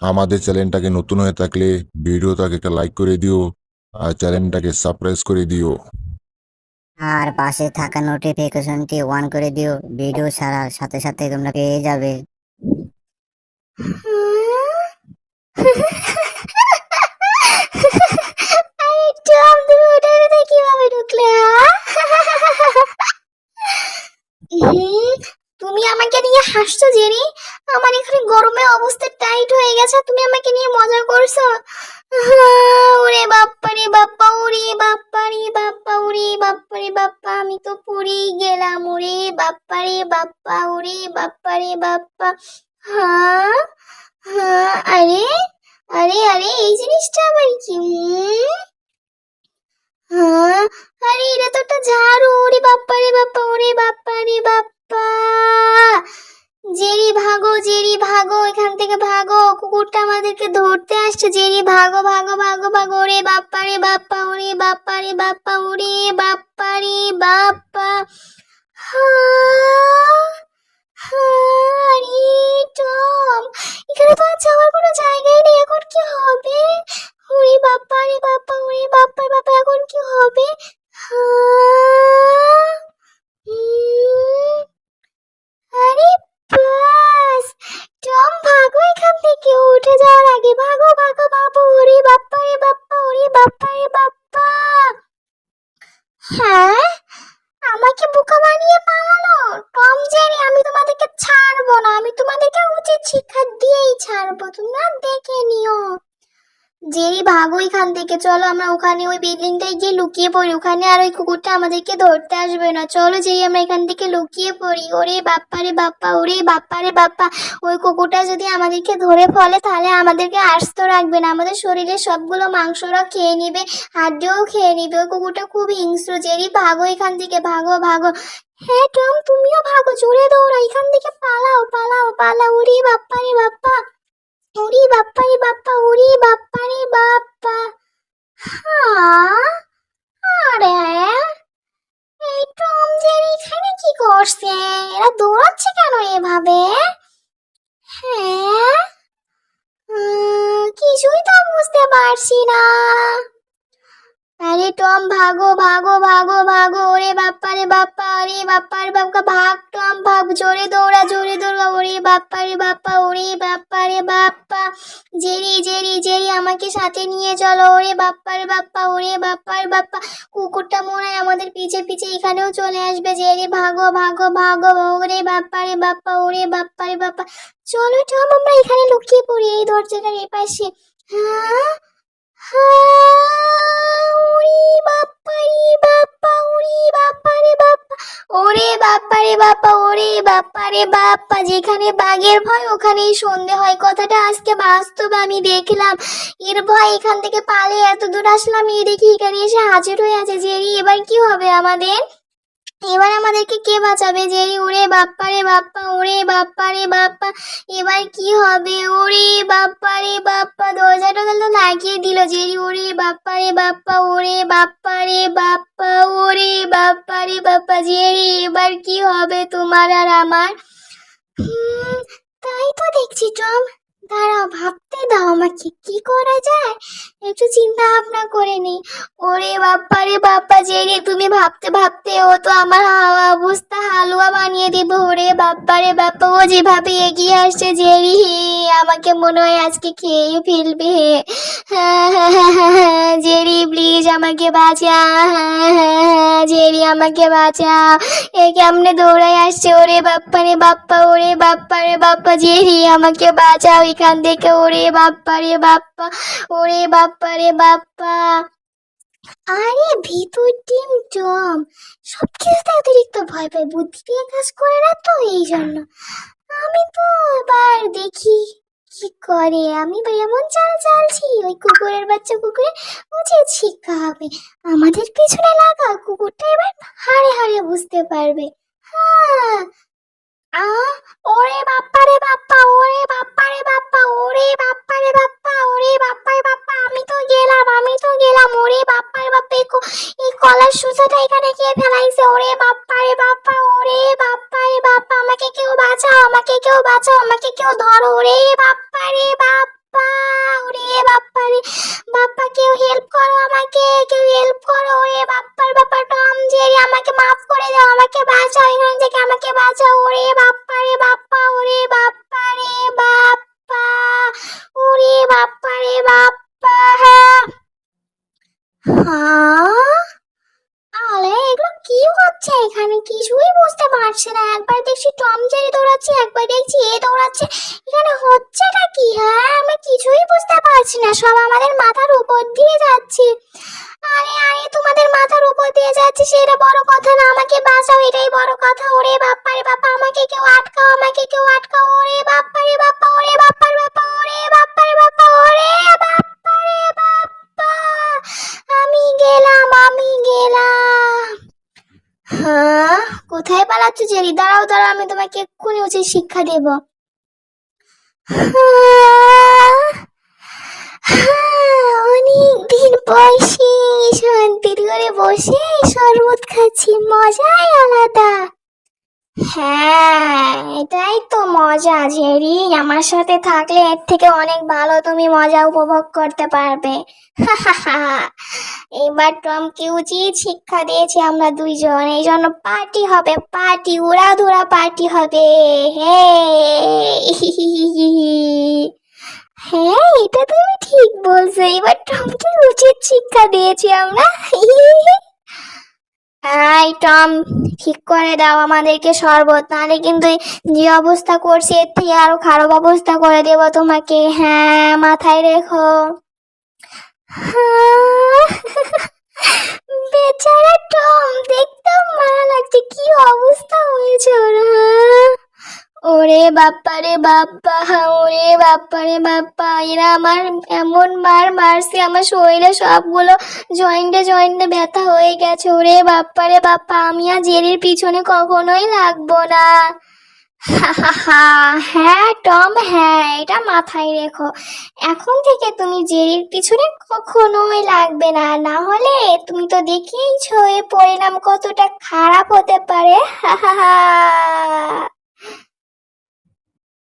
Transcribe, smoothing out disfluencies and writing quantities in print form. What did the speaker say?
আমাদের চ্যানেলটাকে নতুন হয়ে থাকলে ভিডিওটাকে একটা লাইক করে দিও আর চ্যানেলটাকে সাবস্ক্রাইব করে দিও। আর পাশে থাকা নোটিফিকেশনটি অন করে দিও, ভিডিও ছাড়ার সাথে সাথে তোমরা পেয়ে যাবে। আরে টম, তুমি ওটার ভিতরে কিভাবে ঢুকলে? তুমি আমাকে নিয়ে হাসছো জেনি? আমার এখানে গরমে অবস্থা টাইট হয়ে গেছে, তুমি আমাকে নিয়ে মজা করছো? ওরে বাপ্পা রে বাপ্পা, ওরে বাপ্পা রে বাপ্পা, ওরে বাপ্পা রে বাপ্পা, আমি তো পড়েই গেলাম। ওরে বাপ্পা রে বাপ্পা, ওরে বাপ্পা রে বাপ্পা। হ্যাঁ হ্যাঁ, আরে আরে আরে, এই জিনিসটা আবার কি? হ্যাঁ, আরে এটা তো একটা ঝাড়ু। ওরে বাপ্পা রে বাপ্পা, ওরে বাপ্পা রে বাপ্পা। জেরি ভাগো, জেরি ভাগো, এখান থেকে ভাগো, কুকুরটা আমাদেরকে ধরতে আসছে। জেরি ভাগো ভাগো ভাগো ভাগো। ওরে বাপ্পা রে বাপ্পা, ওরে বাপ্পা রে বাপ্পা, ওরে বাপ্পা রে বাপ্পা। হ্যাঁ হ্যাঁ, আরে টম, এখানে তো আর যাওয়ার কোনো জায়গাই নেই, এখন কি হবে? ওরে বাপ্পা রে বাপ্পা, ওরে বাপ্পা রে বাপ্পা, এখন কি হবে? হ্যাঁ, আরে বাস, টম ভাগো এখান থেকে, উঠে যাওয়ার আগে ভাগো ভাগো বাবু। ওরে বাপ্পা রে বাপ্পা, ওরে বাপ্পা রে বাপ্পা। হ্যাঁ, আমাকে বোকা বানিয়ে পালালো। টম জেরি, আমি তোমাদেরকে ছাড়বো না, আমি তোমাদেরকে উচিত শিক্ষা দিয়েই ছাড়বো, তোমরা দেখে নিও। জেরি ভাগো এখান থেকে, চলো আমরা ওখানে ওই বিল্ডিংটায় গিয়ে লুকিয়ে পড়ি, ওখানে আর ওই কুকুরটা আমাদেরকে ধরতে আসবে না। চলো জেরি, আমরা এখান থেকে লুকিয়ে পড়ি। ওরে বাপ্পা রে বাপ্পা, ওরে বাপ্পা রে বাপ্পা, ওই কুকুরটা যদি আমাদেরকে ধরে ফেলে তাহলে আমাদেরকে আস্ত রাখবে না, আমাদের শরীরের সবগুলো মাংসরা খেয়ে নিবে, হাড্ডিও খেয়ে নিবে। ওই কুকুরটা খুব হিংস্র। জেরি ভাগো এখান থেকে, ভাগো ভাগো। হ্যাঁ টম, তুমিও ভাগো, জোরে দৌড়াও, এখান থেকে পালাও পালাও পালাও। ওরে বাপ্পা রে বাপ্পা, ওরে বাপ্পা রে বাপ্পা, ওরে বাপ্পা রে বাপ্পা। হ্যাঁ, আরে এই টম জেরি এখানে কি করছে? এরা দৌড়াচ্ছে কেন এভাবে? হ্যাঁ, কিছুই তো বুঝতে পারছি না। আরে টম ভাগো ভাগো ভাগো ভাগো। ওরে বাপ্পা রে বাপ্পা, ওরে বাপ্পা রে বাপ্পা, ভাগ টম ভাগ, জোরে দৌড়া জোরে দৌড়া। ওরে বাপ্পা রে বাপ্পা, ওরে বাপ্পা রে বাপ্পা। জেরি জেরি জেরি, আমাকে সাথে নিয়ে চলো। ওরে বাপ্পা রে বাপ্পা, ওরে বাপ্পা রে বাপ্পা, কুকুরটা মনে হয় আমাদের পিছে পিছে এখানেও চলে আসবে। জেরি ভাগো ভাগো ভাগো। ওরে বাপ্পা রে বাপ্পা, ওরে বাপ্পা রে বাপ্পা। চলো টম, আমরা এখানে লুকিয়ে পড়ি, এই দরজাটার এপাশে। হ্যাঁ ওরে বাপ্পা রে বাপ্পা, ওরে বাপ্পা রে বাপ্পা, ওরে বাপ্পা রে বাপ্পা, ওরে বাপ্পা রে বাপ্পা। যেখানে বাঘের ভয় ওখানেই সন্ধে হয়, কথাটা আজকে বাস্তব আমি দেখলাম। এর ভয় এখান থেকে পালিয়ে এত দূর আসলাম, এই দেখি এখানে এসে হাজির হয়ে আছে। জেরি, এবার কি হবে আমাদের? এবার আমাদেরকে কে বাঁচাবে? জেরি, ওরে বাপ্পা রে বাপ্পা, ওরে বাপ্পা রে বাপ্পা, এবার কি হবে? ওরে বাপ্পা রে বাপ্পা, দরজাটা তো লাগিয়ে দিল জেরি। ওরে বাপ্পা রে বাপ্পা, ওরে বাপ্পা রে বাপ্পা, ওরে বাপ্পা রে বাপ্পা। জেরি, এবার কি হবে তোমার আর আমার? তাই তো দেখছি টম, দাঁড়াও, ভাবতে দাও আমাকে, কি করা যায় একটু চিন্তা ভাবনা করে নেই। ওরে বাপ্পা রে বাপ্পা, জেরি তুমি ভাবতে ভাবতে ও তো আমার অবস্থা হালুয়া বানিয়ে দিব। ওরে বাপ্পা রে বাপ্পা, ও যেভাবে এগিয়ে আসছে জেরি, আমাকে মনে হয় আজকে খেয়ে ফেলবে। জেরি প্লিজ আমাকে বাঁচা, জেরি আমাকে বাঁচাও, এ কেমনে দৌড়াই আসছে। ওরে বাপ্পা রে বাপ্পা, ওরে বাপ্পা রে বাপ্পা, জেরি আমাকে বাঁচাও এখান থেকে। ওরে বাপ্পা রে বাপ্পা, ওরে বাপ্পা রে বাপ্পা। আরে ভিতর টিম টম সবকিছুতে অতিরিক্ত ভয় পায়, বুদ্ধি দিয়ে কাজ করে না তো, এই জন্য। আমি তো এবার দেখি কি করে। আমি এমন চাল চালছি, ওই কুকুরের বাচ্চা কুকুরের উচিত শিক্ষা হবে। আমাদের পিছনে লাগা, কুকুরটা এবার হাড়ে হাড়ে বুঝতে পারবে। হ্যাঁ, আ ওরে বাপ্পা রে বাপ্পা, ওরে বাপ্পা রে বাপ্পা, ওরে বাপ্পা রে বাপ্পা, ওরে বাপ্পা রে বাপ্পা, আমি তো গেলাম, আমি তো গেলাম। ওরে বাপ্পা রে বাপ্পা, এই কলার সুতাটা এখানে কে ফেলাইছে? ওরে বাপ্পা রে বাপ্পা, ওরে বাপ্পা রে বাপ্পা, আমাকে কেউ বাঁচাও, আমাকে কেউ বাঁচাও, আমাকে কেউ ধরো। ওরে বাপ্পা রে বাপ্পা। বাপ্পারে বাপ্পা, কেউ হেল্প করো আমাকে, কেউ হেল্প করো। ওরে বাপ্পার বাপ্পা, টম জেরি আমাকে মাফ করে দাও, আমাকে বাঁচাও এখান থেকে, আমাকে বাঁচাও। ওরে বাপ্পারে বাপ্পা, ওরে বাপ্পারে বাপ্পা, ওরে বাপ্পারে বাপ্পা। হ্যাঁ, আরে এগুলো কি হচ্ছে এখানে, কিছুই বুঝতে পারছি না। একবার দেখছি টম জেরি দৌড়াচ্ছে, একবার দেখছি এ দৌড়াচ্ছে, এখানে হচ্ছেটা কি? হ্যাঁ, আমি কিছুই বুঝতে পারছি না, সব আমাদের মাথার উপর দিয়ে যাচ্ছে। আরে আরে, তোমাদের মাথার উপর দিয়ে যাচ্ছে সেটা বড় কথা না, আমাকে বাঁচাও এটাই বড় কথা। ওরে বাপ্পারে বাপ্পা, আমাকে কেউ আটকাও, আমাকে কেউ আটকাও। ওরে বাপ্পারে বাপ্পা, ওরে বাপ্পারে বাপ্পা, ওরে বাপ্পারে বাপ্পা, ওরে বাপ্পারে বাপ্পা, আমি গেলাম, আমি গেলাম। হ্যাঁ, কোথায় পালাচ্ছ জেরি? দাঁড়াও দাঁড়াও, আমি তোমাকে এক্ষুনি উচিত শিক্ষা দেব। অনেকদিন বসে শান্তির করে বসে শরবত খাচ্ছি, মজাই আলাদা। হ্যাঁ, এটাই তো মজা জেরি, আমার সাথে থাকলে এর থেকে অনেক ভালো তুমি মজা উপভোগ করতে পারবে। এবার টমকে উচিত শিক্ষা দিয়েছি আমরা দুইজন, এই জন্য পার্টি হবে, পার্টি, উড়াধুরা পার্টি হবে। হ্যাঁ, এটা তুমি ঠিক বলছো, এবার টমকে উচিত শিক্ষা দিয়েছি আমরা। এই টম, ঠিক করে দাও আমাদেরকে শরবত, নাহলে কিন্তু যে অবস্থা করছে এর থেকে আরো খারাপ অবস্থা করে দেবো তোমাকে। হ্যাঁ, মাথায় রেখো। বেচারা টম, দেখতেও মায়া লাগছে, কি অবস্থা হয়েছে ওর। ওরে বাপ্পা রে বাপ্পা, ওরে বাপ্পা রে বাপ্পা, এরা আমার এমন মার মারছে, আমার শরীরে সবগুলো জয়েন্টে জয়েন্টে ব্যথা হয়ে গেছে। ওরে বাপ্পা রে বাপ্পা, আমি আর জেরির পিছনে কখনোই লাগবো না। হ্যাঁ টম, হ্যাঁ, এটা মাথায় রেখো, এখন থেকে তুমি জেরির পিছনে কখনোই লাগবে না, না হলে তুমি তো দেখেইছো এর পরিণাম কতটা খারাপ হতে পারে।